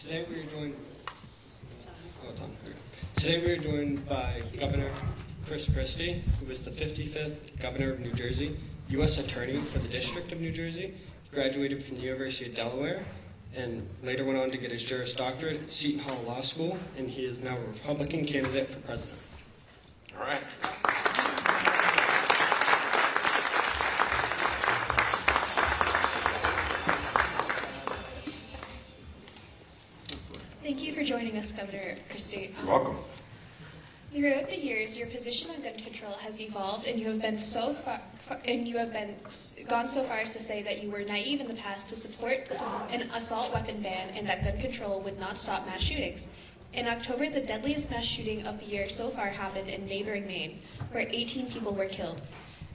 Today we are joined. Today we are joined by Governor Christie, who is the 55th Governor of New Jersey, U.S. Attorney for the District of New Jersey, graduated from the University of Delaware, and later went on to get his Juris Doctorate at Seton Hall Law School, and he is now a Republican candidate for president. All right. Thank you for joining us, Governor Christie. You're welcome. Throughout the years, your position on gun control has evolved, and you have been gone so far as to say that you were naive in the past to support an assault weapon ban and that gun control would not stop mass shootings. In October, the deadliest mass shooting of the year so far happened in neighboring Maine, where 18 people were killed.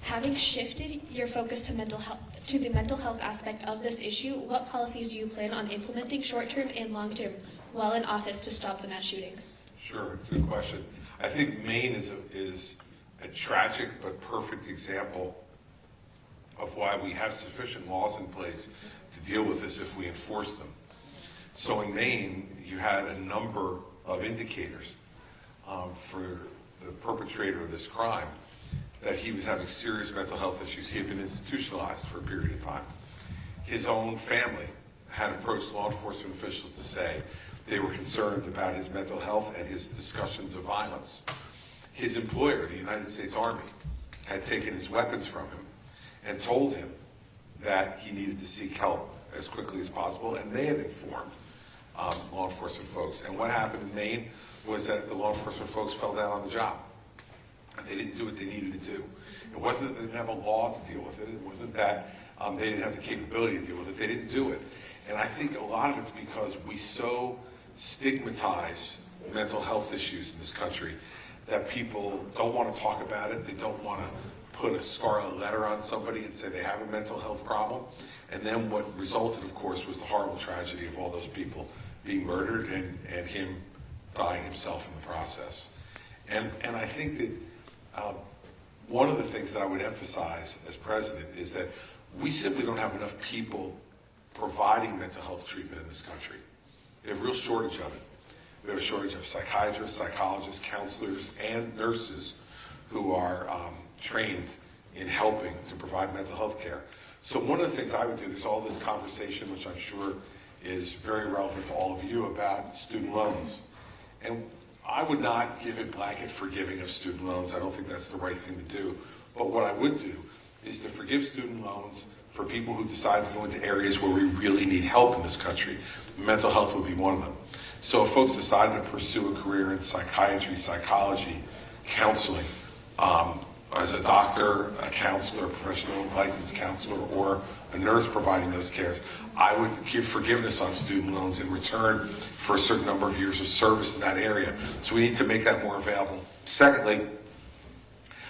Having shifted your focus to the mental health aspect of this issue, what policies do you plan on implementing short-term and long-term while in office to stop the mass shootings? Sure, good question. I think Maine is a tragic but perfect example of why we have sufficient laws in place to deal with this if we enforce them. So in Maine, you had a number of indicators for the perpetrator of this crime that he was having serious mental health issues. He had been institutionalized for a period of time. His own family had approached law enforcement officials to say they were concerned about his mental health and his discussions of violence. His employer, the United States Army, had taken his weapons from him and told him that he needed to seek help as quickly as possible, and they had informed law enforcement folks. And what happened in Maine was that the law enforcement folks fell down on the job. They didn't do what they needed to do. It wasn't that they didn't have a law to deal with it. It wasn't that they didn't have the capability to deal with it. They didn't do it. And I think a lot of it's because we so stigmatize mental health issues in this country that people don't want to talk about it. They don't want to put a scarlet letter on somebody and say they have a mental health problem. And then what resulted, of course, was the horrible tragedy of all those people being murdered and him dying himself in the process. And I think that one of the things that I would emphasize as president is that we simply don't have enough people providing mental health treatment in this country. We have a real shortage of it. We have a shortage of psychiatrists, psychologists, counselors, and nurses who are trained in helping to provide mental health care. So one of the things I would do, there's all this conversation, which I'm sure is very relevant to all of you, about student loans. And I would not give it blanket forgiving of student loans. I don't think that's the right thing to do. But what I would do is to forgive student loans for people who decide to go into areas where we really need help in this country. Mental health would be one of them. So if folks decided to pursue a career in psychiatry, psychology, counseling, as a doctor, a counselor, a professional licensed counselor, or a nurse providing those cares, I would give forgiveness on student loans in return for a certain number of years of service in that area. So we need to make that more available. Secondly,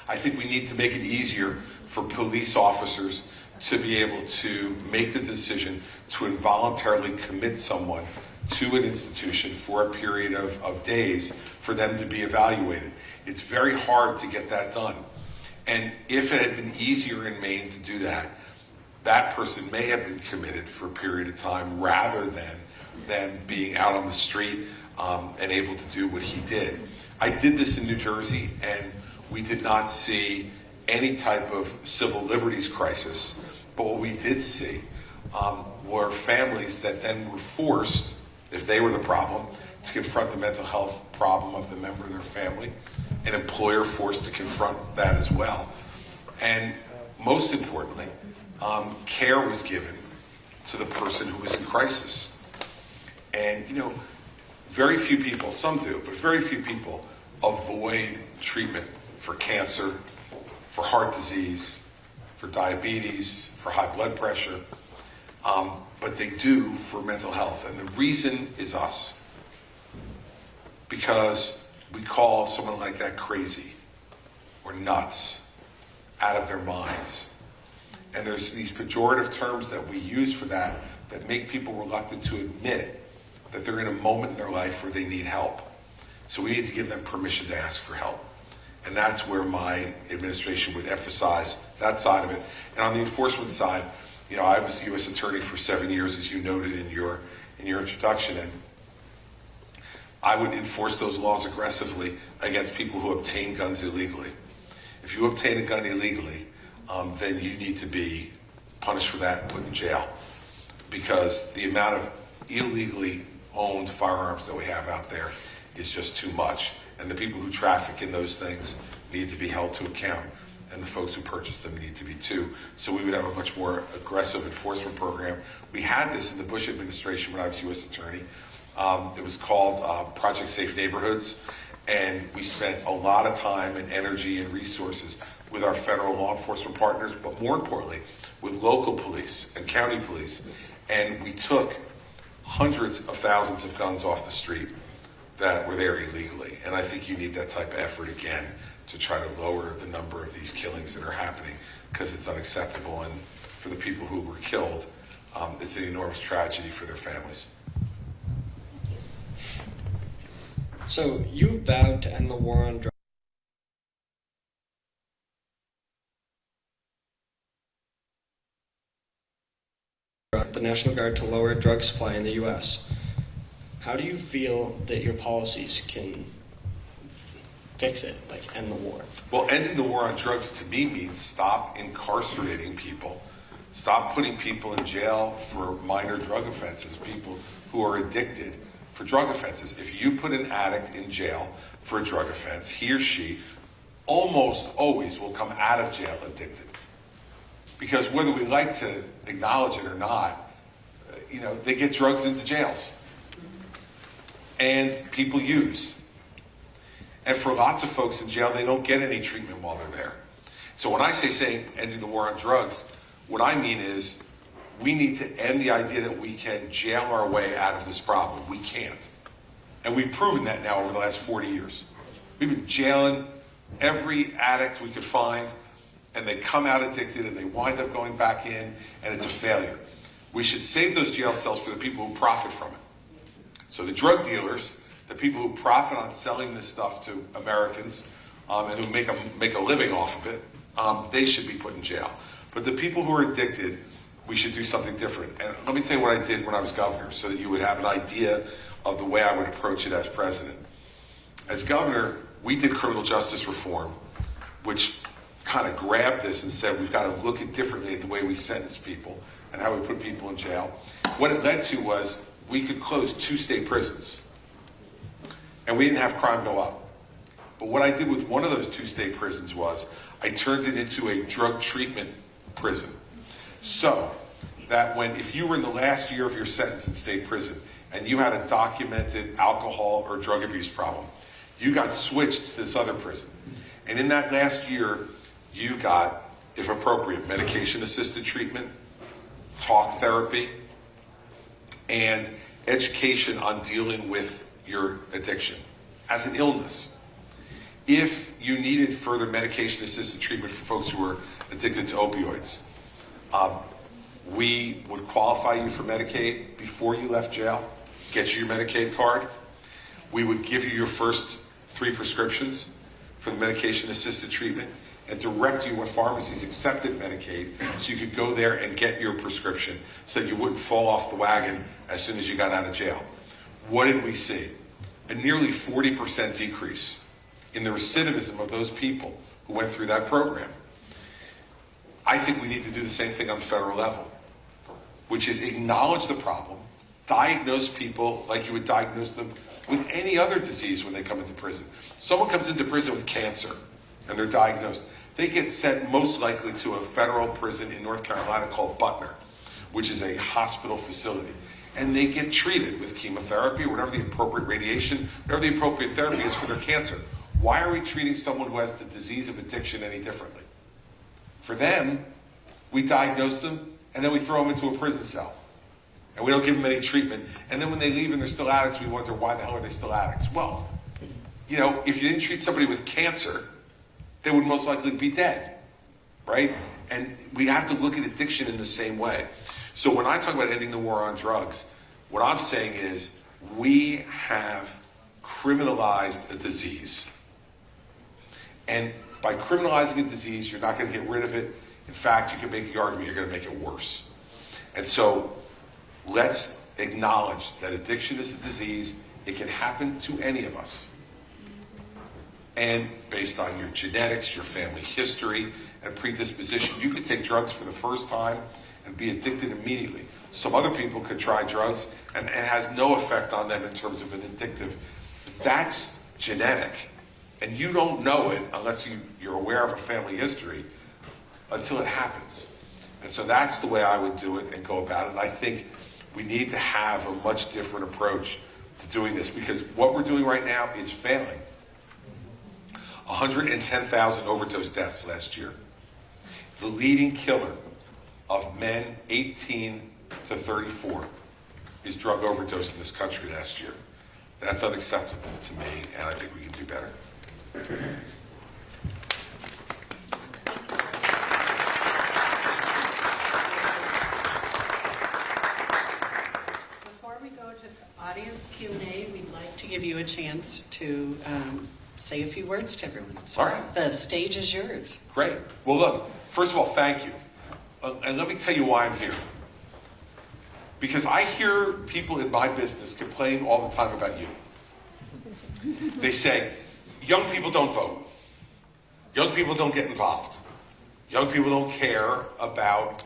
I think we need to make it easier for police officers to be able to make the decision to involuntarily commit someone to an institution for a period of days for them to be evaluated. It's very hard to get that done. And if it had been easier in Maine to do that, that person may have been committed for a period of time rather than being out on the street and able to do what he did. I did this in New Jersey, and we did not see any type of civil liberties crisis. But what we did see were families that then were forced, if they were the problem, to confront the mental health problem of the member of their family, an employer forced to confront that as well. And most importantly, care was given to the person who was in crisis. And, you know, very few people, some do, but very few people avoid treatment for cancer, for heart disease, for diabetes, for high blood pressure, but they do for mental health. And the reason is us. Because we call someone like that crazy or nuts, out of their minds. And there's these pejorative terms that we use for that make people reluctant to admit that they're in a moment in their life where they need help. So we need to give them permission to ask for help. And that's where my administration would emphasize that side of it. And on the enforcement side, you know, I was the U.S. Attorney for 7 years, as you noted in your introduction, and I would enforce those laws aggressively against people who obtain guns illegally. If you obtain a gun illegally, then you need to be punished for that and put in jail, because the amount of illegally owned firearms that we have out there is just too much. And the people who traffic in those things need to be held to account, and the folks who purchase them need to be too. So we would have a much more aggressive enforcement program. We had this in the Bush administration when I was U.S. Attorney. It was called Project Safe Neighborhoods, and we spent a lot of time and energy and resources with our federal law enforcement partners, but more importantly, with local police and county police. And we took hundreds of thousands of guns off the street that were there illegally. And I think you need that type of effort again to try to lower the number of these killings that are happening, because it's unacceptable. And for the people who were killed, it's an enormous tragedy for their families. So you vowed to end the war on drugs. The National Guard to lower drug supply in the U.S. How do you feel that your policies can fix it, like end the war? Well, ending the war on drugs to me means stop incarcerating people. Stop putting people in jail for minor drug offenses, people who are addicted for drug offenses. If you put an addict in jail for a drug offense, he or she almost always will come out of jail addicted. Because whether we like to acknowledge it or not, they get drugs into jails. And people use. And for lots of folks in jail, they don't get any treatment while they're there. So when I say ending the war on drugs, what I mean is we need to end the idea that we can jail our way out of this problem. We can't. And we've proven that now over the last 40 years. We've been jailing every addict we could find, and they come out addicted and they wind up going back in, and it's a failure. We should save those jail cells for the people who profit from it. So the drug dealers, the people who profit on selling this stuff to Americans and who make a living off of it, they should be put in jail. But the people who are addicted, we should do something different. And let me tell you what I did when I was governor, so that you would have an idea of the way I would approach it as president. As governor, we did criminal justice reform, which kind of grabbed this and said we've got to look at differently at the way we sentence people and how we put people in jail. What it led to was we could close 2 state prisons, and we didn't have crime go up. But what I did with one of those 2 state prisons was I turned it into a drug treatment prison. So that if you were in the last year of your sentence in state prison and you had a documented alcohol or drug abuse problem, you got switched to this other prison. And in that last year, you got, if appropriate, medication-assisted treatment, talk therapy, and education on dealing with your addiction as an illness. If you needed further medication-assisted treatment for folks who were addicted to opioids, we would qualify you for Medicaid before you left jail, get you your Medicaid card. We would give you your first 3 prescriptions for the medication-assisted treatment and direct you when pharmacies accepted Medicaid so you could go there and get your prescription so that you wouldn't fall off the wagon as soon as you got out of jail. What did we see? A nearly 40% decrease in the recidivism of those people who went through that program. I think we need to do the same thing on the federal level, which is acknowledge the problem, diagnose people like you would diagnose them with any other disease when they come into prison. Someone comes into prison with cancer and they're diagnosed. They get sent most likely to a federal prison in North Carolina called Butner, which is a hospital facility. And they get treated with chemotherapy or whatever the appropriate radiation, whatever the appropriate therapy is for their cancer. Why are we treating someone who has the disease of addiction any differently? For them, we diagnose them and then we throw them into a prison cell. And we don't give them any treatment. And then when they leave and they're still addicts, we wonder, why the hell are they still addicts? Well, if you didn't treat somebody with cancer, they would most likely be dead, right? And we have to look at addiction in the same way. So when I talk about ending the war on drugs, what I'm saying is we have criminalized a disease. And by criminalizing a disease, you're not going to get rid of it. In fact, you can make the argument you're going to make it worse. And so let's acknowledge that addiction is a disease It can happen to any of us. And based on your genetics, your family history, and predisposition, you could take drugs for the first time and be addicted immediately. Some other people could try drugs and it has no effect on them in terms of an addictive. That's genetic. And you don't know it unless you're aware of a family history until it happens. And so that's the way I would do it and go about it. And I think we need to have a much different approach to doing this, because what we're doing right now is failing. 110,000 overdose deaths last year. The leading killer of men 18 to 34 is drug overdose in this country last year. That's unacceptable to me, and I think we can do better. Before we go to audience Q&A, we'd like to give you a chance to say a few words to everyone. So All right. The stage is yours. Great. Well, look, first of all, thank you. And let me tell you why I'm here. Because I hear people in my business complain all the time about you. They say, young people don't vote. Young people don't get involved. Young people don't care about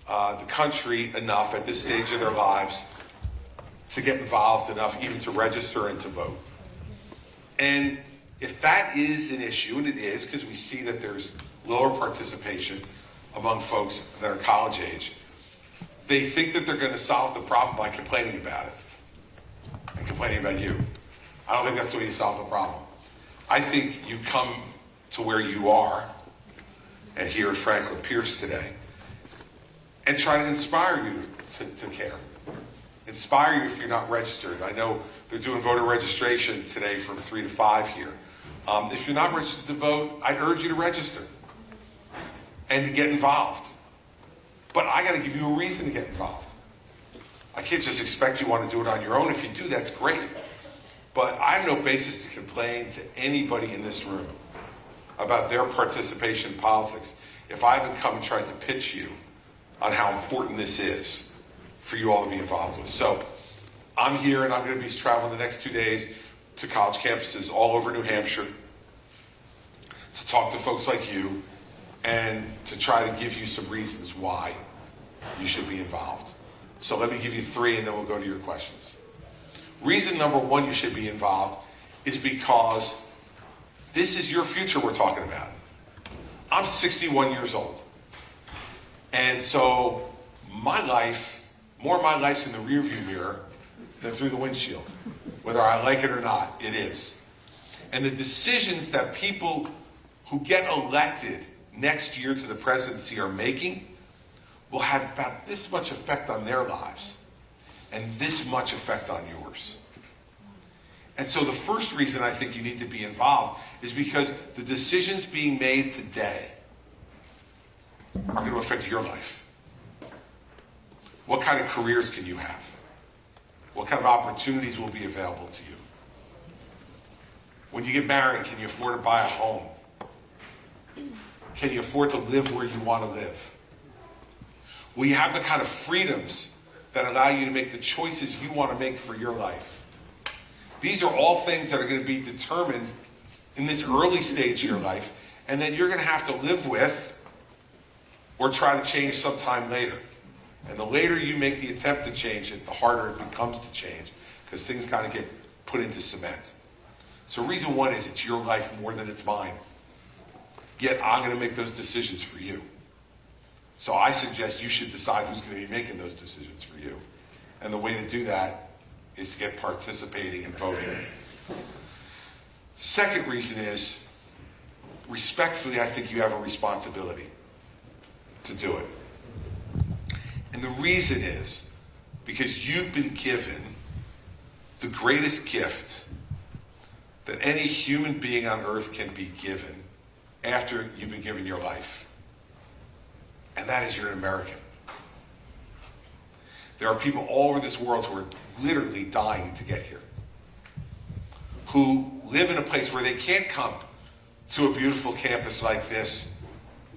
the country enough at this stage of their lives to get involved enough even to register and to vote. And if that is an issue, and it is, because we see that there's lower participation among folks that are college age, they think that they're going to solve the problem by complaining about it and complaining about you. I don't think that's the way you solve the problem. I think you come to where you are, and here at Franklin Pierce today, and try to inspire you to care. Inspire you if you're not registered. I know they're doing voter registration today from 3 to 5 here. If you're not registered to vote, I'd urge you to register and to get involved. But I got to give you a reason to get involved. I can't just expect you want to do it on your own. If you do, that's great. But I have no basis to complain to anybody in this room about their participation in politics if I haven't come and tried to pitch you on how important this is for you all to be involved with. So I'm here, and I'm going to be traveling the next 2 days to college campuses all over New Hampshire to talk to folks like you and to try to give you some reasons why you should be involved. So let me give you 3, and then we'll go to your questions. Reason number 1 you should be involved is because this is your future we're talking about. I'm 61 years old. And so my life, more of my life's in the rearview mirror than through the windshield. Whether I like it or not, it is. And the decisions that people who get elected next year to the presidency are making will have about this much effect on their lives and this much effect on yours. And so the first reason I think you need to be involved is because the decisions being made today are going to affect your life. What kind of careers can you have? What kind of opportunities will be available to you? When you get married, can you afford to buy a home? Can you afford to live where you want to live? Will you have the kind of freedoms that allow you to make the choices you want to make for your life? These are all things that are going to be determined in this early stage of your life, and then you're going to have to live with or try to change sometime later. And the later you make the attempt to change it, the harder it becomes to change, because things got to get put into cement. So reason 1 is it's your life more than it's mine. Yet I'm going to make those decisions for you. So I suggest you should decide who's going to be making those decisions for you. And the way to do that is to get participating and voting. Second reason is, respectfully, I think you have a responsibility to do it. And the reason is because you've been given the greatest gift that any human being on earth can be given after you've been given your life. And that is you're an American. There are people all over this world who are literally dying to get here, who live in a place where they can't come to a beautiful campus like this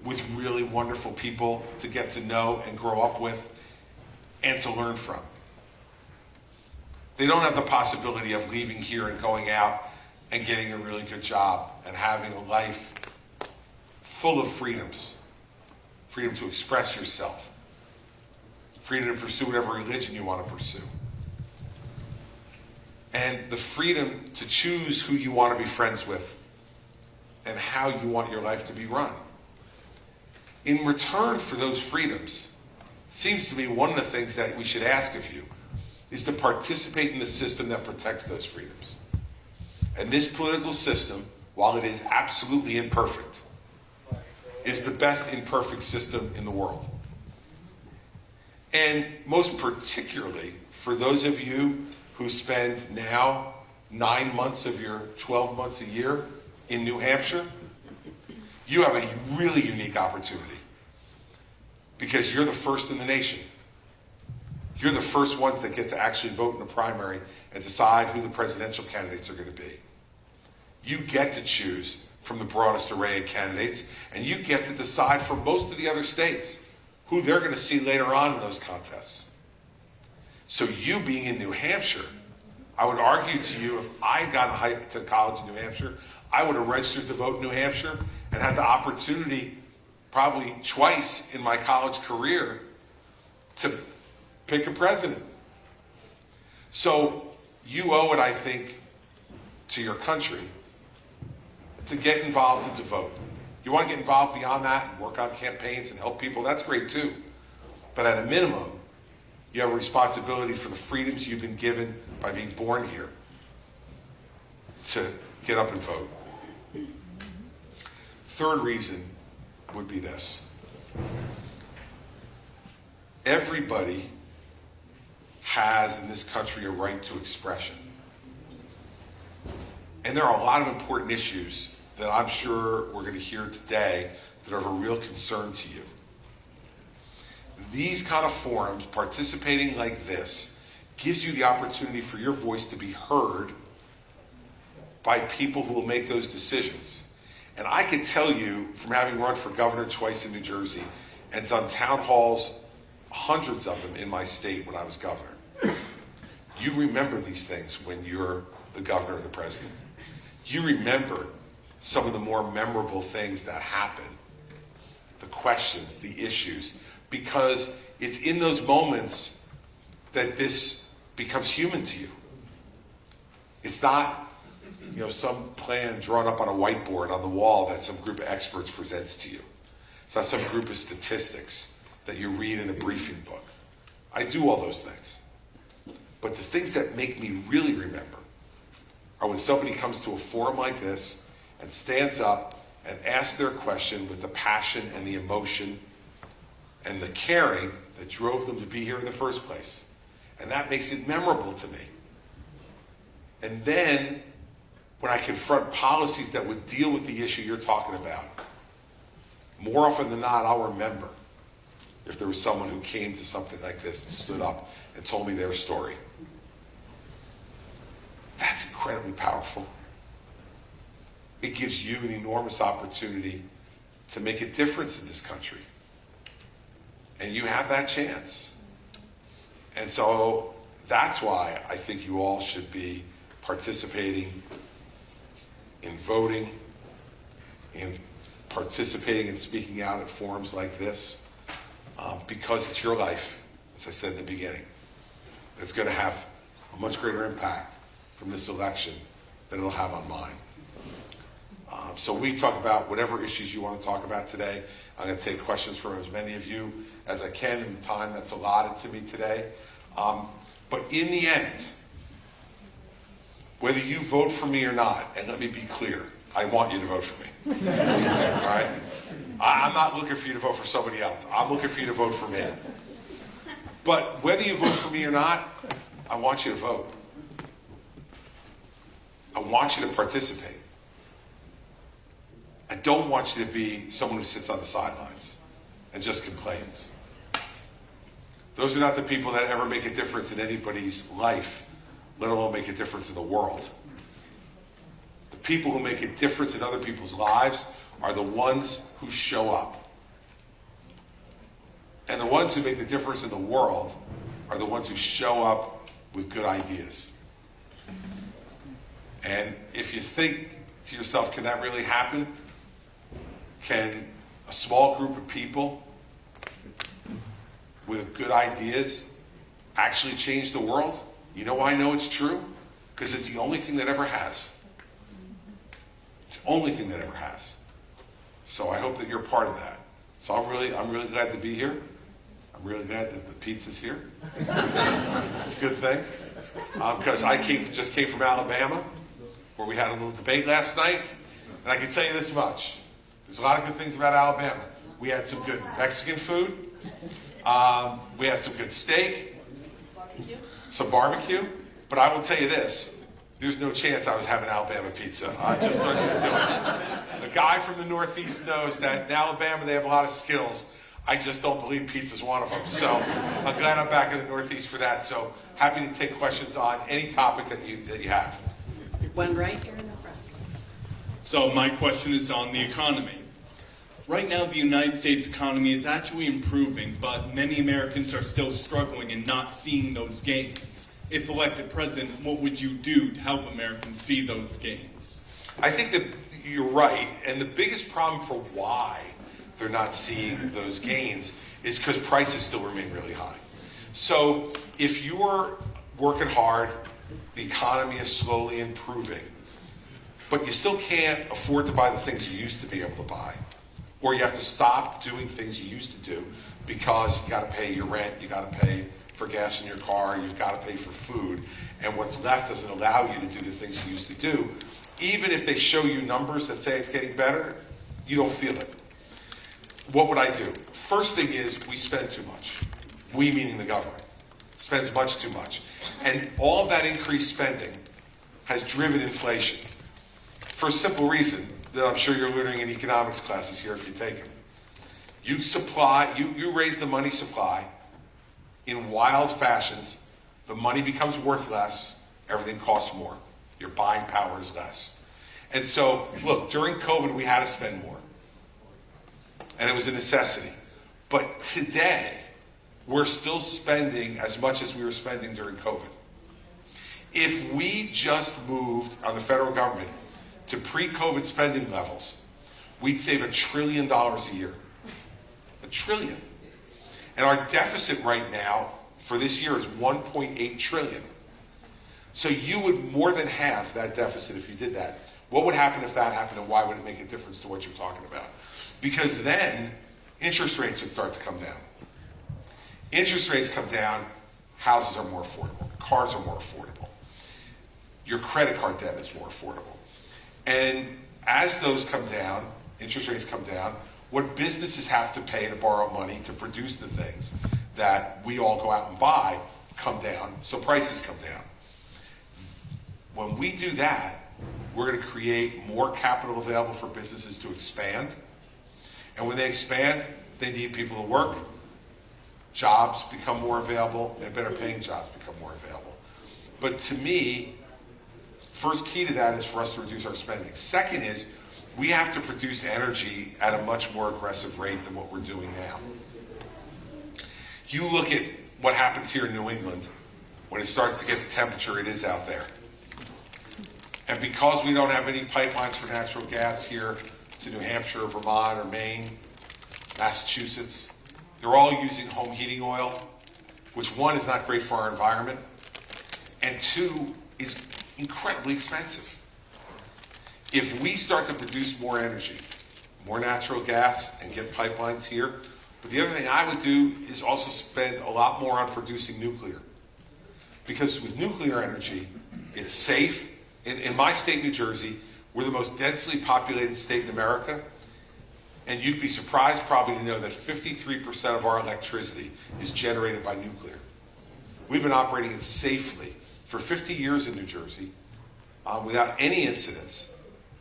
with really wonderful people to get to know and grow up with and to learn from. They don't have the possibility of leaving here and going out and getting a really good job and having a life full of freedoms. Freedom to express yourself. Freedom to pursue whatever religion you want to pursue. And the freedom to choose who you want to be friends with and how you want your life to be run. In return for those freedoms, it seems to me one of the things that we should ask of you is to participate in the system that protects those freedoms. And this political system, while it is absolutely imperfect, is the best imperfect system in the world. And most particularly for those of you who spend now 9 months of your 12 months a year in New Hampshire, you have a really unique opportunity because you're the first in the nation. You're the first ones that get to actually vote in the primary and decide who the presidential candidates are going to be. You get to choose from the broadest array of candidates, and you get to decide for most of the other states who they're going to see later on in those contests. So you being in New Hampshire, I would argue to you, if I got to college in New Hampshire, I would have registered to vote in New Hampshire and had the opportunity probably twice in my college career to pick a president. So you owe it, I think, to your country to get involved and to vote. You want to get involved beyond that and work on campaigns and help people, that's great too. But at a minimum, you have a responsibility for the freedoms you've been given by being born here to get up and vote. Third reason would be this. Everybody has in this country a right to expression. And there are a lot of important issues that I'm sure we're going to hear today that are of a real concern to you. These kind of forums, participating like this, gives you the opportunity for your voice to be heard by people who will make those decisions. And I can tell you, from having run for governor twice in New Jersey and done town halls, hundreds of them in my state when I was governor, you remember these things when you're the governor or the president. You remember some of the more memorable things that happen, the questions, the issues, because it's in those moments that this becomes human to you. It's not, some plan drawn up on a whiteboard on the wall that some group of experts presents to you. It's not some group of statistics that you read in a briefing book. I do all those things. But the things that make me really remember are when somebody comes to a forum like this and stands up and asks their question with the passion and the emotion and the caring that drove them to be here in the first place. And that makes it memorable to me. And then, when I confront policies that would deal with the issue you're talking about, more often than not, I'll remember if there was someone who came to something like this and stood up and told me their story. That's incredibly powerful. It gives you an enormous opportunity to make a difference in this country. And you have that chance. And so that's why I think you all should be participating in voting, in participating and speaking out at forums like this, because it's your life, as I said in the beginning, that's going to have a much greater impact from this election than it'll have on mine. So we talk about whatever issues you want to talk about today. I'm going to take questions from as many of you as I can in the time that's allotted to me today. But in the end, whether you vote for me or not, and let me be clear, I want you to vote for me. All right? I'm not looking for you to vote for somebody else. I'm looking for you to vote for me. But whether you vote for me or not, I want you to vote. I want you to participate. I don't want you to be someone who sits on the sidelines and just complains. Those are not the people that ever make a difference in anybody's life, let alone make a difference in the world. The people who make a difference in other people's lives are the ones who show up. And the ones who make the difference in the world are the ones who show up with good ideas. And if you think to yourself, can that really happen? Can a small group of people with good ideas actually change the world? You know why I know it's true? Because it's the only thing that ever has. It's the only thing that ever has. So I hope that you're part of that. So I'm really glad to be here. I'm really glad that the pizza's here. It's a good thing. Because I just came from Alabama, where we had a little debate last night. And I can tell you this much. There's a lot of good things about Alabama. We had some good Mexican food. We had some good steak. Some barbecue. But I will tell you this. There's no chance I was having Alabama pizza. I just learned to do it. A guy from the Northeast knows that in Alabama they have a lot of skills. I just don't believe pizza's one of them. So I'm glad I'm back in the Northeast for that. So happy to take questions on any topic that you have. One right here in the front. So my question is on the economy. Right now, the United States economy is actually improving, but many Americans are still struggling and not seeing those gains. If elected president, what would you do to help Americans see those gains? I think that you're right. And the biggest problem for why they're not seeing those gains is because prices still remain really high. So if you're working hard, the economy is slowly improving, but you still can't afford to buy the things you used to be able to buy, or you have to stop doing things you used to do because you got to pay your rent, you got to pay for gas in your car, you've got to pay for food, and what's left doesn't allow you to do the things you used to do. Even if they show you numbers that say it's getting better, you don't feel it. What would I do? First thing is we spend too much. We, meaning the government, spends much too much. And all of that increased spending has driven inflation for a simple reason that I'm sure you're learning in economics classes here if you take them. You raise the money supply in wild fashions, the money becomes worth less, everything costs more. Your buying power is less. And so, look, during COVID, we had to spend more. And it was a necessity. But today, we're still spending as much as we were spending during COVID. If we just moved on the federal government to pre-COVID spending levels, we'd save $1 trillion a year. $1 trillion. And our deficit right now for this year is $1.8 trillion. So you would more than halve that deficit if you did that. What would happen if that happened, and why would it make a difference to what you're talking about? Because then interest rates would start to come down. Interest rates come down, houses are more affordable, cars are more affordable. Your credit card debt is more affordable. And as those come down, interest rates come down, what businesses have to pay to borrow money to produce the things that we all go out and buy come down, so prices come down. When we do that, we're going to create more capital available for businesses to expand. And when they expand, they need people to work. Jobs become more available, and better paying jobs become more available. But to me, first key to that is for us to reduce our spending. Second is, we have to produce energy at a much more aggressive rate than what we're doing now. You look at what happens here in New England when it starts to get the temperature it is out there. And because we don't have any pipelines for natural gas here to New Hampshire, Vermont, or Maine, Massachusetts, they're all using home heating oil, which one, is not great for our environment, and two, is incredibly expensive. If we start to produce more energy, more natural gas, and get pipelines here, but the other thing I would do is also spend a lot more on producing nuclear. Because with nuclear energy, it's safe. In my state, New Jersey, we're the most densely populated state in America, and you'd be surprised probably to know that 53% of our electricity is generated by nuclear. We've been operating it safely for 50 years in New Jersey without any incidents.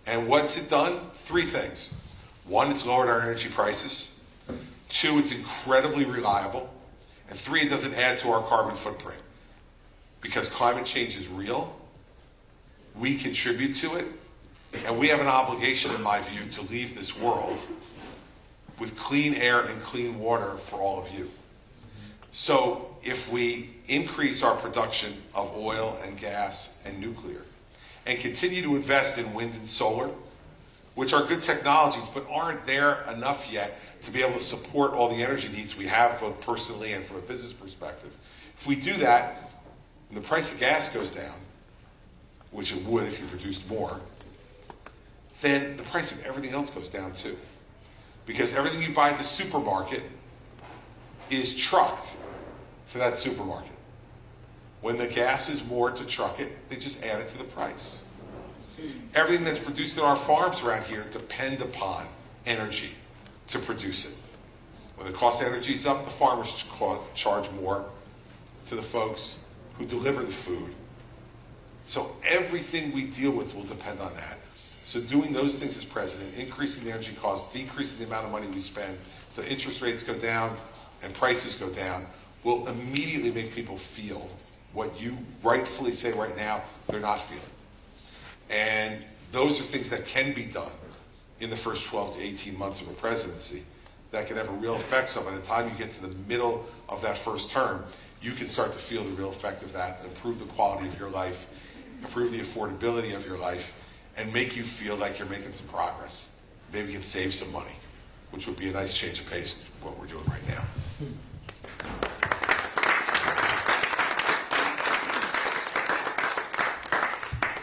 And what's it done? Three things. One, it's lowered our energy prices. Two, it's incredibly reliable. And three, it doesn't add to our carbon footprint. Because climate change is real, we contribute to it, and we have an obligation, in my view, to leave this world with clean air and clean water for all of you. So if we increase our production of oil and gas and nuclear and continue to invest in wind and solar, which are good technologies but aren't there enough yet to be able to support all the energy needs we have both personally and from a business perspective. If we do that, and the price of gas goes down, which it would if you produced more, then the price of everything else goes down too. Because everything you buy at the supermarket is trucked to that supermarket. When the gas is more to truck it, they just add it to the price. Everything that's produced in our farms around here depend upon energy to produce it. When the cost of energy is up, the farmers charge more to the folks who deliver the food. So everything we deal with will depend on that. So doing those things as president, increasing the energy costs, decreasing the amount of money we spend, so interest rates go down and prices go down, will immediately make people feel what you rightfully say right now they're not feeling. And those are things that can be done in the first 12 to 18 months of a presidency that can have a real effect. So by the time you get to the middle of that first term, you can start to feel the real effect of that and improve the quality of your life, improve the affordability of your life, and make you feel like you're making some progress. Maybe you can save some money, which would be a nice change of pace from what we're doing right now.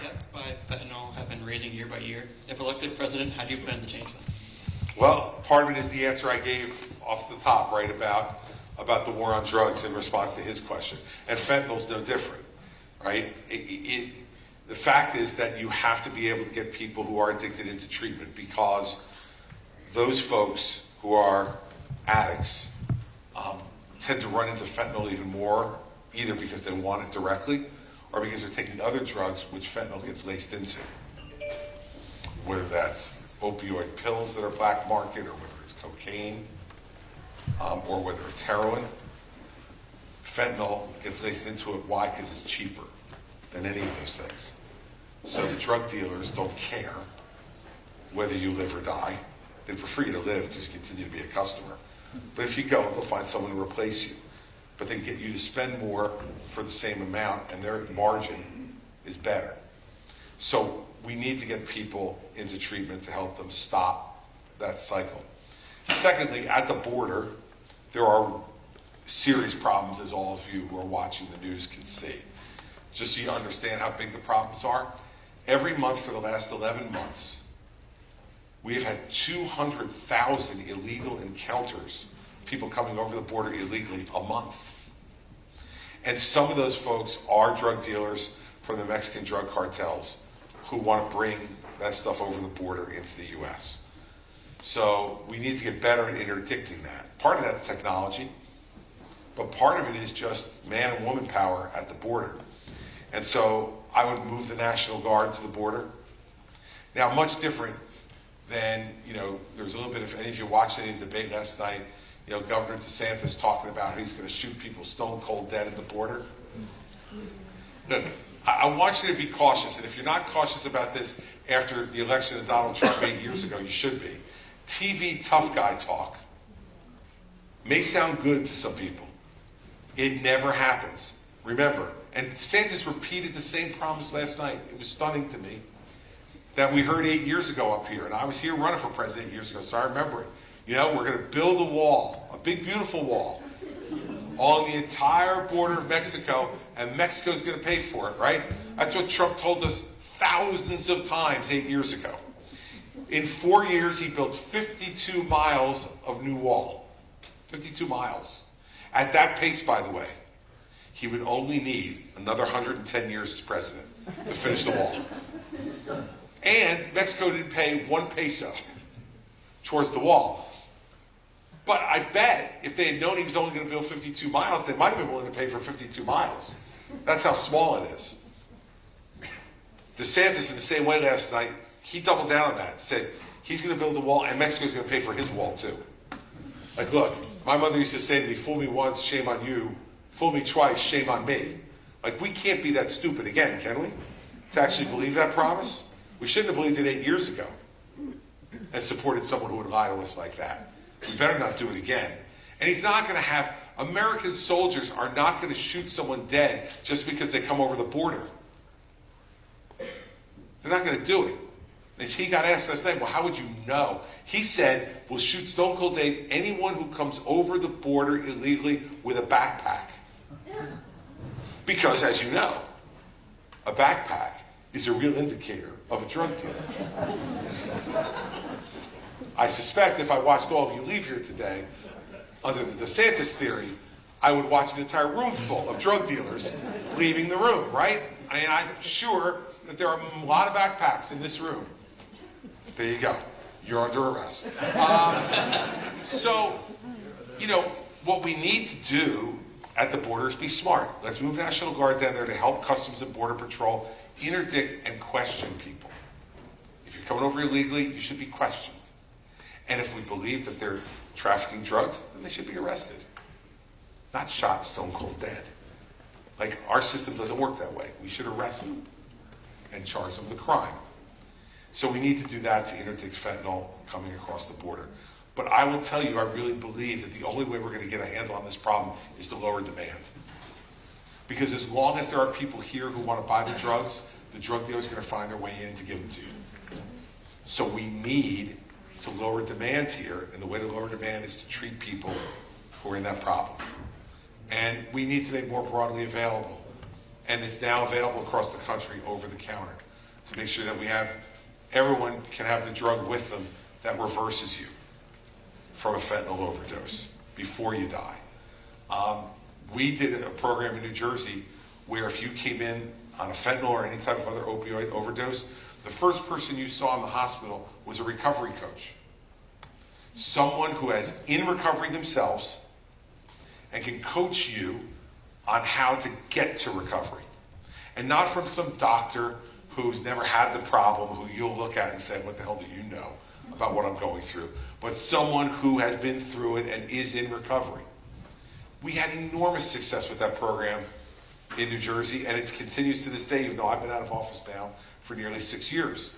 Deaths by fentanyl have been raising year by year. If elected president, how do you plan to change them? Well, part of it is the answer I gave off the top, right, about the war on drugs in response to his question. And fentanyl's no different, right? The fact is that you have to be able to get people who are addicted into treatment, because those folks who are addicts tend to run into fentanyl even more, either because they want it directly or because they're taking other drugs which fentanyl gets laced into. Whether that's opioid pills that are black market, or whether it's cocaine, or whether it's heroin. Fentanyl gets laced into it. Why? Because it's cheaper than any of those things. So the drug dealers don't care whether you live or die. They prefer you to live because you continue to be a customer. But if you go, they'll find someone to replace you. But they can get you to spend more for the same amount, and their margin is better. So we need to get people into treatment to help them stop that cycle. Secondly, at the border, there are serious problems, as all of you who are watching the news can see. Just so you understand how big the problems are, every month for the last 11 months, we've had 200,000 illegal encounters, people coming over the border illegally a month. And some of those folks are drug dealers from the Mexican drug cartels who want to bring that stuff over the border into the U.S. So we need to get better at interdicting that. Part of that's technology, but part of it is just man and woman power at the border. And so I would move the National Guard to the border. Now, much different than, there's a little bit of, any of you watched any debate last night, Governor DeSantis talking about how he's going to shoot people stone cold dead at the border. Look, I want you to be cautious, and if you're not cautious about this after the election of Donald Trump 8 years ago, you should be. TV tough guy talk may sound good to some people. It never happens. Remember, and DeSantis repeated the same promise last night. It was stunning to me that we heard 8 years ago up here, and I was here running for president 8 years ago, so I remember it. We're going to build a wall, a big, beautiful wall, along the entire border of Mexico, and Mexico's going to pay for it, right? That's what Trump told us thousands of times 8 years ago. In 4 years, he built 52 miles of new wall. 52 miles. At that pace, by the way, he would only need another 110 years as president to finish the wall. And Mexico didn't pay 1 peso towards the wall. But I bet if they had known he was only going to build 52 miles, they might have been willing to pay for 52 miles. That's how small it is. DeSantis, in the same way last night, he doubled down on that, said he's going to build the wall and Mexico's going to pay for his wall too. Like, look, my mother used to say to me, fool me once, shame on you. Fool me twice, shame on me. Like, we can't be that stupid again, can we? To actually believe that promise? We shouldn't have believed it 8 years ago and supported someone who would lie to us like that. We better not do it again. And he's not going to have American soldiers are not going to shoot someone dead just because they come over the border. They're not going to do it. And he got asked last night, well, how would you know? He said, we'll shoot stone cold dead anyone who comes over the border illegally with a backpack. Because, as you know, a backpack is a real indicator of a drug dealer. I suspect if I watched all of you leave here today, under the DeSantis theory, I would watch an entire room full of drug dealers leaving the room, right? And I'm sure that there are a lot of backpacks in this room. There you go. You're under arrest. So, you know, what we need to do at the border is be smart. Let's move National Guard down there to help Customs and Border Patrol interdict and question people. If you're coming over illegally, you should be questioned. And if we believe that they're trafficking drugs, then they should be arrested. Not shot stone cold dead. Like, our system doesn't work that way. We should arrest them and charge them with a crime. So we need to do that to interdict fentanyl coming across the border. But I will tell you, I really believe that the only way we're going to get a handle on this problem is to lower demand. Because as long as there are people here who want to buy the drug dealers are going to find their way in to give them to you. So we need to lower demand here, and the way to lower demand is to treat people who are in that problem. And we need to make more broadly available. And it's now available across the country over the counter to make sure that everyone can have the drug with them that reverses you from a fentanyl overdose before you die. We did a program in New Jersey where if you came in on a fentanyl or any type of other opioid overdose, the first person you saw in the hospital was a recovery coach. Someone who is in recovery themselves and can coach you on how to get to recovery. And not from some doctor who's never had the problem, who you'll look at and say, what the hell do you know about what I'm going through? But someone who has been through it and is in recovery. We had enormous success with that program in New Jersey, and it continues to this day, even though I've been out of office now for nearly 6 years.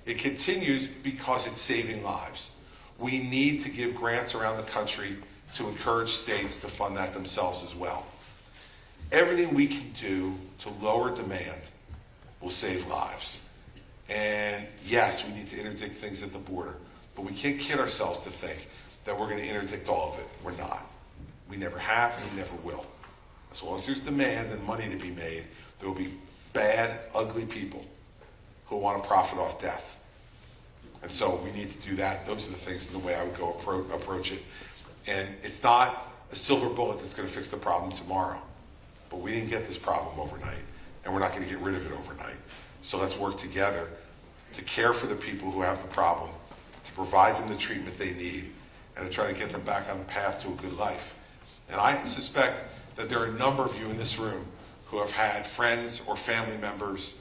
It continues because it's saving lives. We need to give grants around the country to encourage states to fund that themselves as well. Everything we can do to lower demand will save lives. And yes, we need to interdict things at the border, but we can't kid ourselves to think that we're going to interdict all of it. We're not. We never have, and we never will. As long as there's demand and money to be made, there will be bad, ugly people who want to profit off death. And so we need to do that. Those are the things, the way I would go approach it. And it's not a silver bullet that's going to fix the problem tomorrow. But we didn't get this problem overnight, and we're not going to get rid of it overnight. So let's work together to care for the people who have the problem, to provide them the treatment they need, and to try to get them back on the path to a good life. And I suspect that there are a number of you in this room who have had friends or family members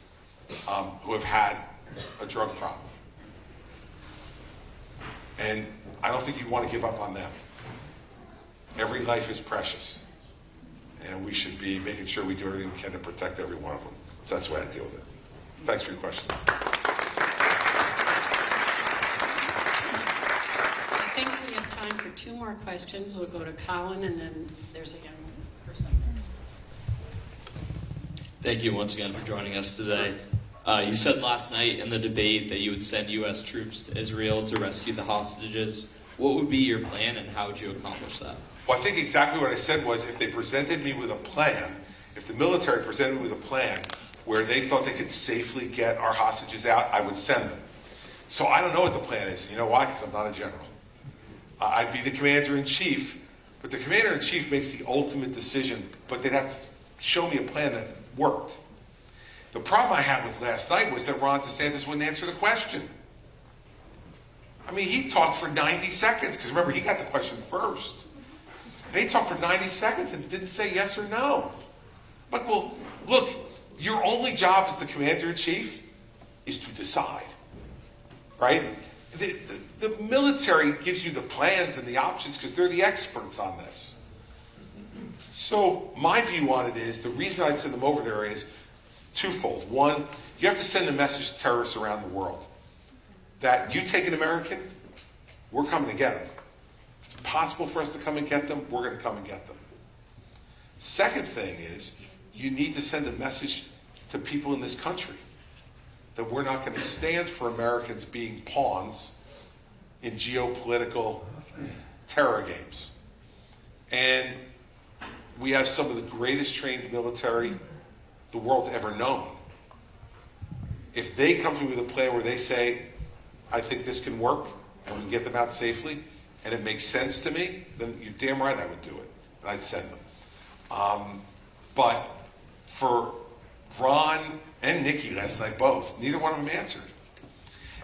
who have had a drug problem. And I don't think you want to give up on them. Every life is precious. And we should be making sure we do everything we can to protect every one of them. So that's the way I deal with it. Thanks for your question. I think we have time for 2 more questions. We'll go to Colin, and then there's a young person. Thank you once again for joining us today. You said last night in the debate that you would send U.S. troops to Israel to rescue the hostages. What would be your plan, and how would you accomplish that? Well, I think exactly what I said was, if they presented me with a plan, if the military presented me with a plan where they thought they could safely get our hostages out, I would send them. So I don't know what the plan is. You know why? Because I'm not a general. I'd be the commander-in-chief, but the commander-in-chief makes the ultimate decision, but they'd have to show me a plan that worked. The problem I had with last night was that Ron DeSantis wouldn't answer the question. I mean, he talked for 90 seconds, because remember, he got the question first. And he talked for 90 seconds and didn't say yes or no. But, well, look, your only job as the commander-in-chief is to decide, right? The military gives you the plans and the options because they're the experts on this. So my view on it is, the reason I send them over there is twofold. One, you have to send a message to terrorists around the world that you take an American, we're coming to get them. If it's possible for us to come and get them, we're going to come and get them. Second thing is, you need to send a message to people in this country that we're not going to stand for Americans being pawns in geopolitical terror games. And we have some of the greatest trained military the world's ever known. If they come to me with a plan where they say, I think this can work, and we can get them out safely, and it makes sense to me, then you're damn right I would do it, and I'd send them. But for Ron and Nikki last night both, neither one of them answered.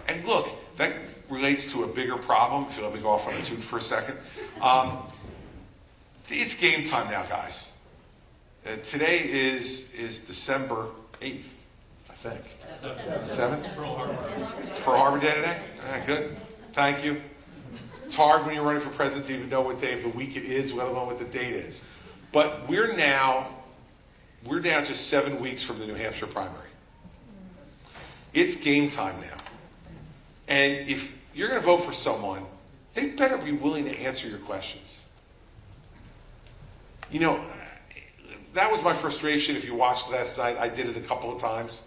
And look, that relates to a bigger problem, if you let me go off on a toot for a second. It's game time now, guys. Today is December 8th, I think. 7th? Pearl Harbor. It's Pearl Harbor Day today? Good. Thank you. It's hard when you're running for president to even know what day of the week it is, let alone what the date is. But we're now just 7 weeks from the New Hampshire primary. It's game time now. And if you're going to vote for someone, they better be willing to answer your questions. You know, that was my frustration. If you watched last night, I did it a couple of times.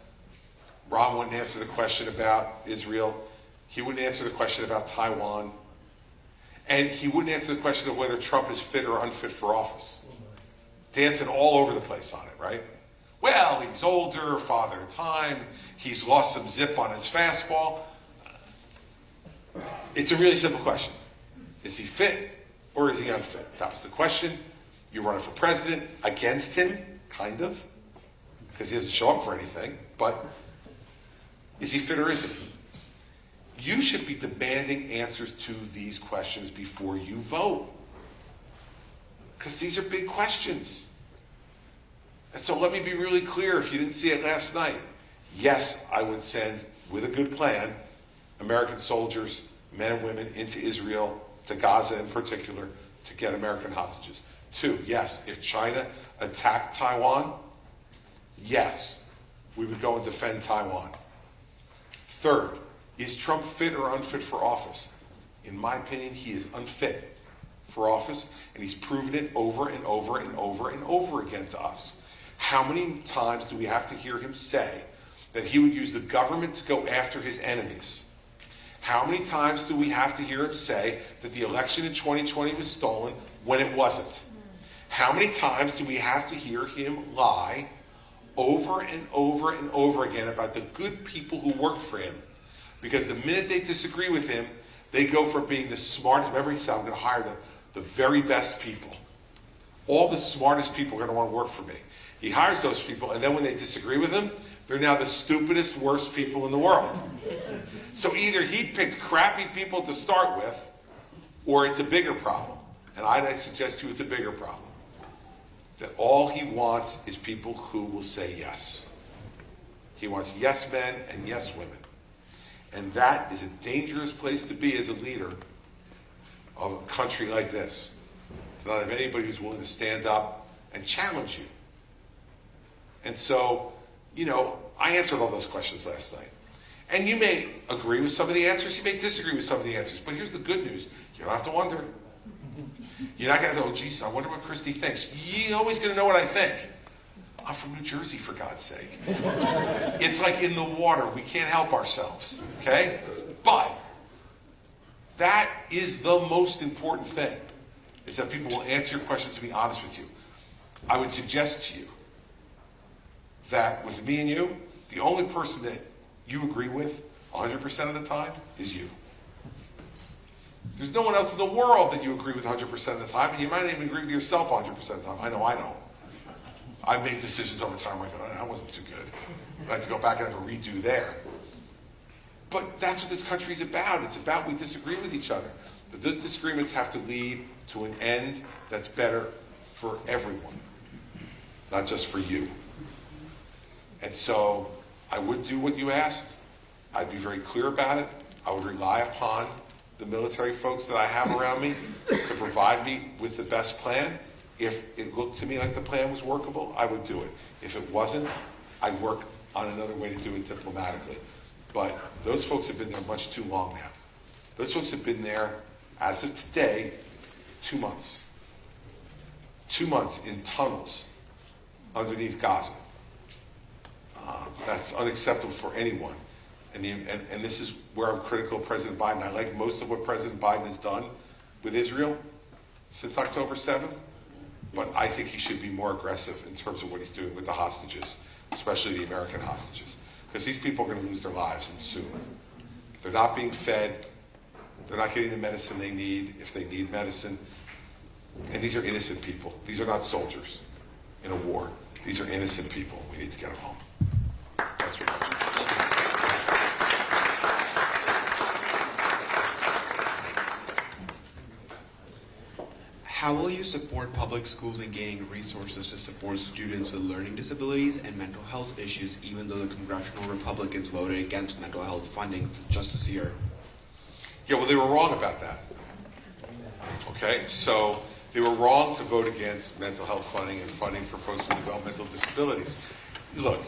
Ron wouldn't answer the question about Israel. He wouldn't answer the question about Taiwan. And he wouldn't answer the question of whether Trump is fit or unfit for office. Dancing all over the place on it, right? Well, he's older, father time, he's lost some zip on his fastball. It's a really simple question. Is he fit or is he unfit? That was the question. You're running for president against him, kind of, because he doesn't show up for anything, but is he fit or isn't he? You should be demanding answers to these questions before you vote, because these are big questions. And so let me be really clear, if you didn't see it last night, yes, I would send, with a good plan, American soldiers, men and women, into Israel, to Gaza in particular, to get American hostages. 2, yes, if China attacked Taiwan, yes, we would go and defend Taiwan. 3rd, is Trump fit or unfit for office? In my opinion, he is unfit for office, and he's proven it over and over and over and over again to us. How many times do we have to hear him say that he would use the government to go after his enemies? How many times do we have to hear him say that the election in 2020 was stolen when it wasn't? How many times do we have to hear him lie over and over and over again about the good people who worked for him? Because the minute they disagree with him, they go from being the smartest. Remember, he said, I'm going to hire the very best people. All the smartest people are going to want to work for me. He hires those people, and then when they disagree with him, they're now the stupidest, worst people in the world. So either he picked crappy people to start with, or it's a bigger problem. And I suggest to you it's a bigger problem. That all he wants is people who will say yes. He wants yes men and yes women. And that is a dangerous place to be as a leader of a country like this. To not have anybody who's willing to stand up and challenge you. And so, you know, I answered all those questions last night. And you may agree with some of the answers, you may disagree with some of the answers, but here's the good news. You don't have to wonder. You're not going to go, oh, geez, I wonder what Christie thinks. You're always going to know what I think. I'm from New Jersey, for God's sake. It's like in the water. We can't help ourselves, okay? But that is the most important thing, is that people will answer your questions and be honest with you. I would suggest to you that with me and you, the only person that you agree with 100% of the time is you. There's no one else in the world that you agree with 100% of the time, and you might even agree with yourself 100% of the time. I know I don't. I've made decisions over time where I go, that wasn't too good. I'd like to go back and have a redo there. But that's what this country's about. It's about we disagree with each other. But those disagreements have to lead to an end that's better for everyone, not just for you. And so I would do what you asked. I'd be very clear about it. I would rely upon the military folks that I have around me to provide me with the best plan. If it looked to me like the plan was workable, I would do it. If it wasn't, I'd work on another way to do it diplomatically. But those folks have been there much too long now. Those folks have been there, as of today, 2 months. 2 months in tunnels underneath Gaza. That's unacceptable for anyone. And this is where I'm critical of President Biden. I like most of what President Biden has done with Israel since October 7th, but I think he should be more aggressive in terms of what he's doing with the hostages, especially the American hostages, because these people are going to lose their lives, and soon. They're not being fed. They're not getting the medicine they need, if they need medicine. And these are innocent people. These are not soldiers in a war. These are innocent people. We need to get them home. Thanks for watching. How will you support public schools in gaining resources to support students with learning disabilities and mental health issues, even though the congressional Republicans voted against mental health funding just this year? Yeah, well, they were wrong about that. Okay, so they were wrong to vote against mental health funding and funding for folks with developmental disabilities. Look,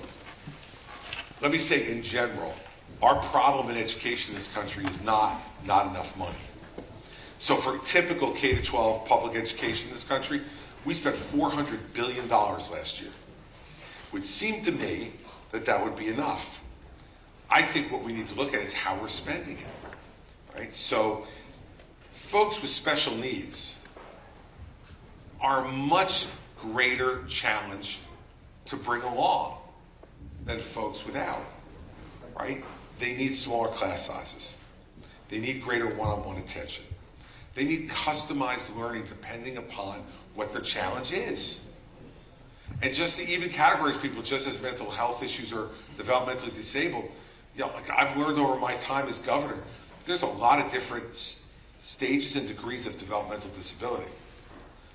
let me say in general, our problem in education in this country is not enough money. So for typical K-12 public education in this country, we spent $400 billion last year. It would seem to me that that would be enough. I think what we need to look at is how we're spending it, right? So folks with special needs are a much greater challenge to bring along than folks without, right? They need smaller class sizes. They need greater one-on-one attention. They need customized learning depending upon what their challenge is. And just to even categorize people just as mental health issues or developmentally disabled, you know, like I've learned over my time as governor, there's a lot of different stages and degrees of developmental disability.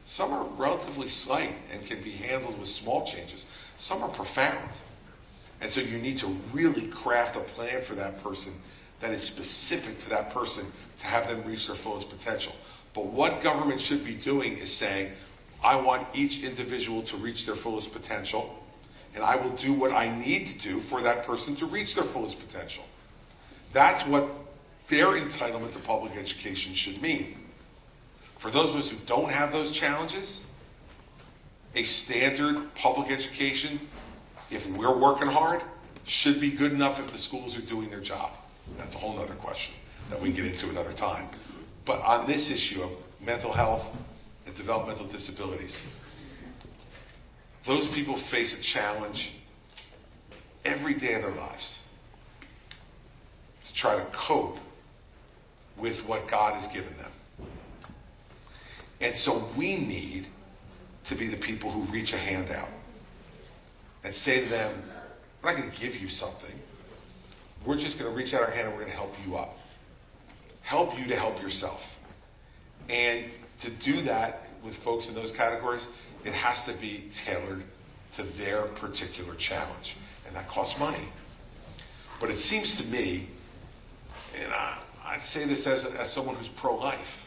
Some are relatively slight and can be handled with small changes. Some are profound. And so you need to really craft a plan for that person that is specific to that person to have them reach their fullest potential. But what government should be doing is saying, I want each individual to reach their fullest potential, and I will do what I need to do for that person to reach their fullest potential. That's what their entitlement to public education should mean. For those of us who don't have those challenges, a standard public education, if we're working hard, should be good enough if the schools are doing their job. That's a whole other question that we can get into another time. But on this issue of mental health and developmental disabilities, those people face a challenge every day of their lives to try to cope with what God has given them. And so we need to be the people who reach a hand out and say to them, we're not going to give you something. We're just going to reach out our hand and we're going to help you up. Help you to help yourself. And to do that with folks in those categories, it has to be tailored to their particular challenge. And that costs money. But it seems to me, and I'd say this as someone who's pro-life,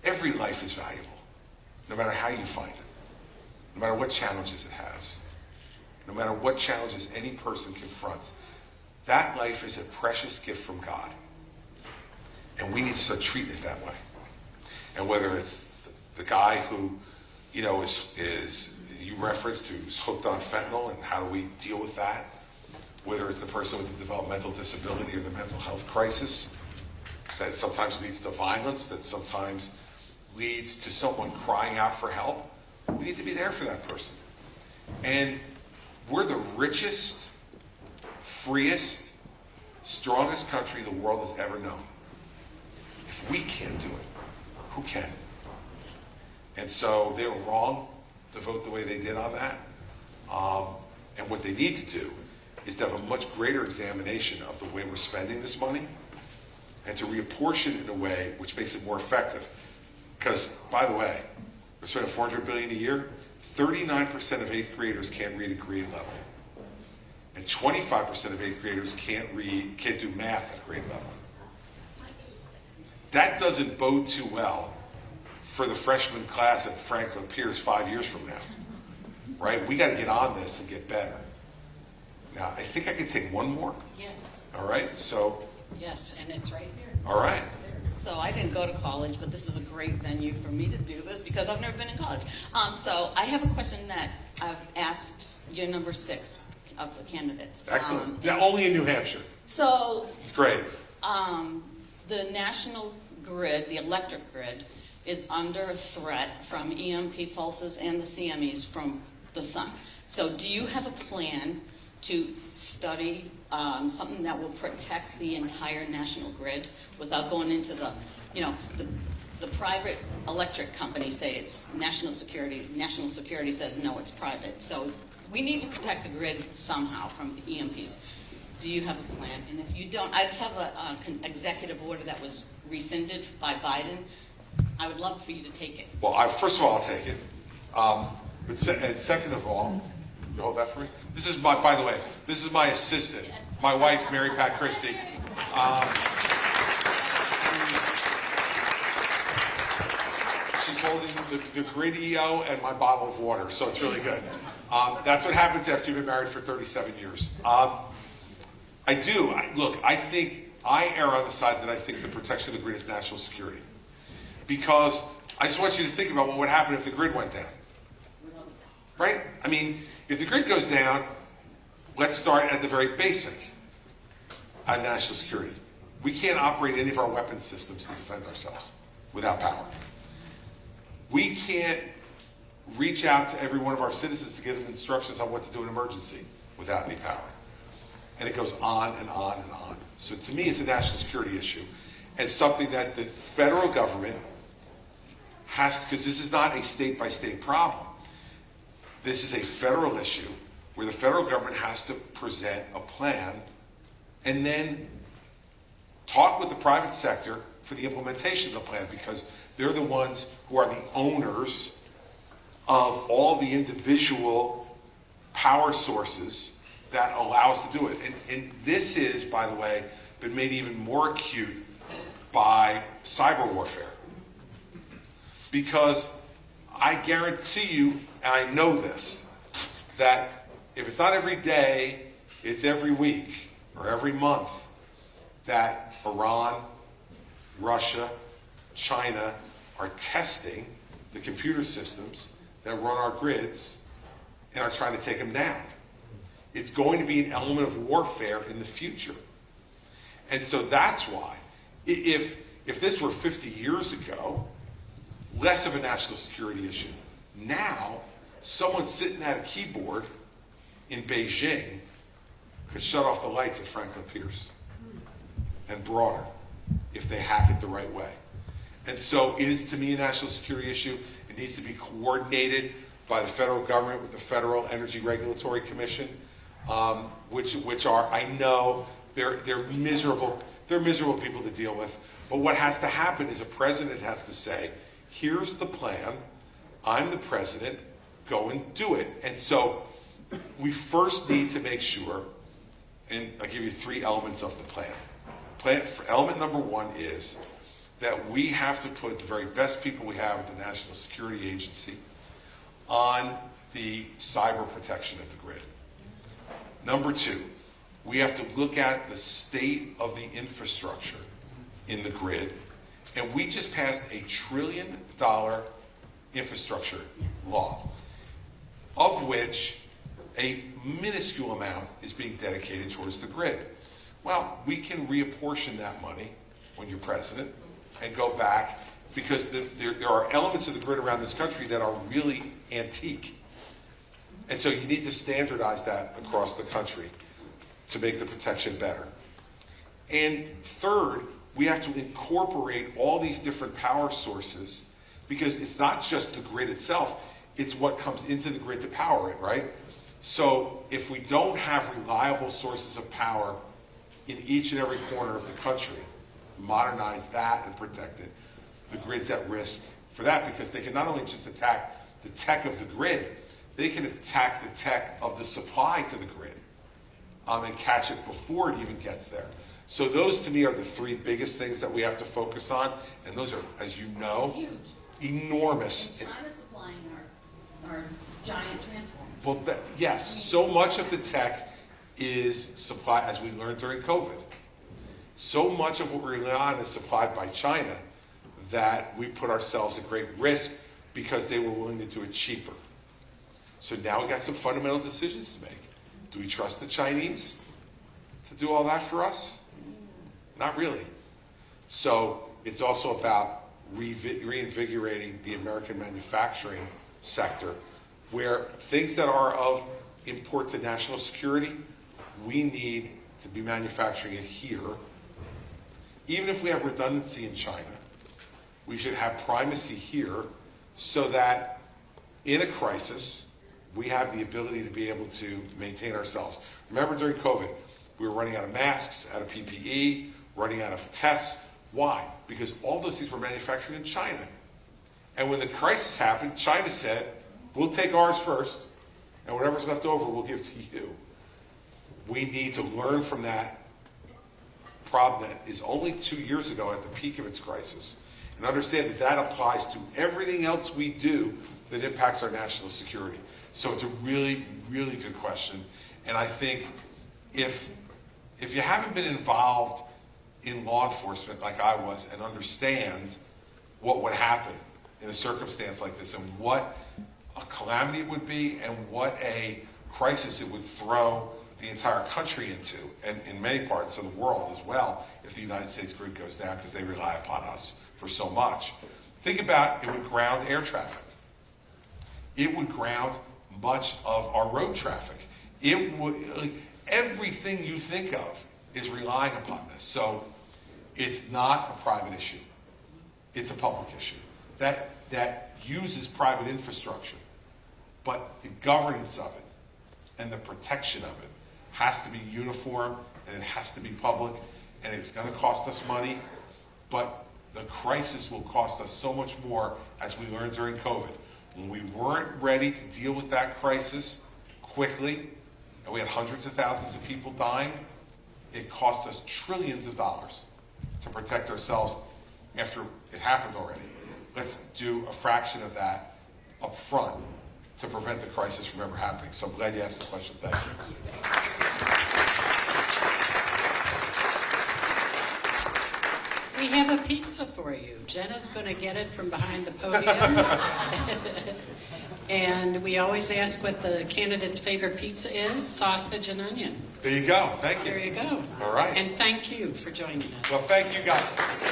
every life is valuable, no matter how you find it, no matter what challenges it has, no matter what challenges any person confronts. That life is a precious gift from God. And we need to start treating it that way. And whether it's the guy who, you know, is you referenced, who's hooked on fentanyl, and how do we deal with that? Whether it's the person with the developmental disability or the mental health crisis that sometimes leads to violence, that sometimes leads to someone crying out for help, we need to be there for that person. And we're the richest, freest, strongest country the world has ever known. If we can't do it, who can? And so they were wrong to vote the way they did on that. And what they need to do is to have a much greater examination of the way we're spending this money and to reapportion it in a way which makes it more effective. Because, by the way, we're spending $400 billion a year. 39% of 8th graders can't read at grade level. And 25% of 8th graders can't do math at grade level. That doesn't bode too well for the freshman class at Franklin Pierce 5 years from now, right? We got to get on this and get better. Now, I think I can take one more. Yes, All right, so. yes, and it's right here. All right. So I didn't go to college, but this is a great venue for me to do this because I've never been in college. So I have a question that I've asked your number 6 of the candidates. Excellent. Yeah, only in New Hampshire. So It's great. the national grid, the electric grid, is under threat from EMP pulses and the CMEs from the sun. So do you have a plan to study something that will protect the entire national grid without going into the, the private electric companies say it's national security. National security says no, it's private. So we need to protect the grid somehow from the EMPs. Do you have a plan? And if you don't, I'd have an executive order that was rescinded by Biden. I would love for you to take it. Well, first of all, I'll take it. And second of all, you hold that for me? This is by the way, this is my assistant, my wife, Mary Pat Christie. She's holding the grid EO and my bottle of water, so it's really good. That's what happens after you've been married for 37 years. I think I err on the side that I think the protection of the grid is national security. Because I just want you to think about what would happen if the grid went down. Right? I mean, if the grid goes down, let's start at the very basic on national security. We can't operate any of our weapons systems to defend ourselves without power. We can't reach out to every one of our citizens to give them instructions on what to do in an emergency without any power. And it goes on and on and on. So to me, it's a national security issue and something that the federal government has, because this is not a state-by-state problem. This is a federal issue where the federal government has to present a plan and then talk with the private sector for the implementation of the plan, because they're the ones who are the owners of all the individual power sources that allow us to do it. And this is, by the way, been made even more acute by cyber warfare. Because I guarantee you, and I know this, that if it's not every day, it's every week or every month that Iran, Russia, China are testing the computer systems that run our grids and are trying to take them down. It's going to be an element of warfare in the future. And so that's why, if this were 50 years ago, less of a national security issue. Now, someone sitting at a keyboard in Beijing could shut off the lights at Franklin Pierce and broader if they hack it the right way. And so it is, to me, a national security issue. It needs to be coordinated by the federal government with the Federal Energy Regulatory Commission, which are, I know, they're miserable. They're miserable people to deal with. But what has to happen is a president has to say, here's the plan, I'm the president, go and do it. And so we first need to make sure, and I'll give you 3 elements of the plan. Element number 1 is that we have to put the very best people we have at the National Security Agency on the cyber protection of the grid. Number 2, we have to look at the state of the infrastructure in the grid. And we just passed a $1 trillion infrastructure law, of which a minuscule amount is being dedicated towards the grid. Well, we can reapportion that money when you're president and go back, because there are elements of the grid around this country that are really antique. And so you need to standardize that across the country to make the protection better. And third, we have to incorporate all these different power sources, because it's not just the grid itself, it's what comes into the grid to power it, right? So if we don't have reliable sources of power in each and every corner of the country, modernize that and protect it, the grid's at risk for that, because they can not only just attack the tech of the grid, they can attack the tech of the supply to the grid and catch it before it even gets there. So those, to me, are the 3 biggest things that we have to focus on, and those are, as you know, huge. Enormous. And China's supplying our giant transformers. Well, yes, so much of the tech is supply, as we learned during COVID. So much of what we rely on is supplied by China that we put ourselves at great risk because they were willing to do it cheaper. So now we got some fundamental decisions to make. Do we trust the Chinese to do all that for us? Not really. So it's also about reinvigorating the American manufacturing sector, where things that are of import to national security, we need to be manufacturing it here. Even if we have redundancy in China, we should have primacy here so that in a crisis, we have the ability to be able to maintain ourselves. Remember during COVID, we were running out of masks, out of PPE, running out of tests. Why? Because all those things were manufactured in China. And when the crisis happened, China said, we'll take ours first, and whatever's left over, we'll give to you. We need to learn from that problem that is only 2 years ago at the peak of its crisis, and understand that that applies to everything else we do that impacts our national security. So it's a really, really good question. And I think if you haven't been involved in law enforcement like I was and understand what would happen in a circumstance like this and what a calamity it would be and what a crisis it would throw the entire country into, and in many parts of the world as well, if the United States grid goes down because they rely upon us for so much. Think about it would ground air traffic. It would ground much of our road traffic. It would, everything you think of is relying upon this. So it's not a private issue. It's a public issue that uses private infrastructure. But the governance of it and the protection of it has to be uniform, and it has to be public, and it's going to cost us money, but the crisis will cost us so much more, as we learned during COVID. When we weren't ready to deal with that crisis quickly, and we had hundreds of thousands of people dying, it cost us trillions of dollars to protect ourselves after it happened already. Let's do a fraction of that up front to prevent the crisis from ever happening. So I'm glad you asked the question. Thank you. We have a pizza for you. Jenna's going to get it from behind the podium. And we always ask what the candidate's favorite pizza is, sausage and onion. There you go. Thank you. There you go. All right. And thank you for joining us. Well, thank you guys.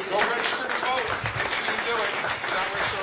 Go register to vote. Make sure you do it. If you're not registered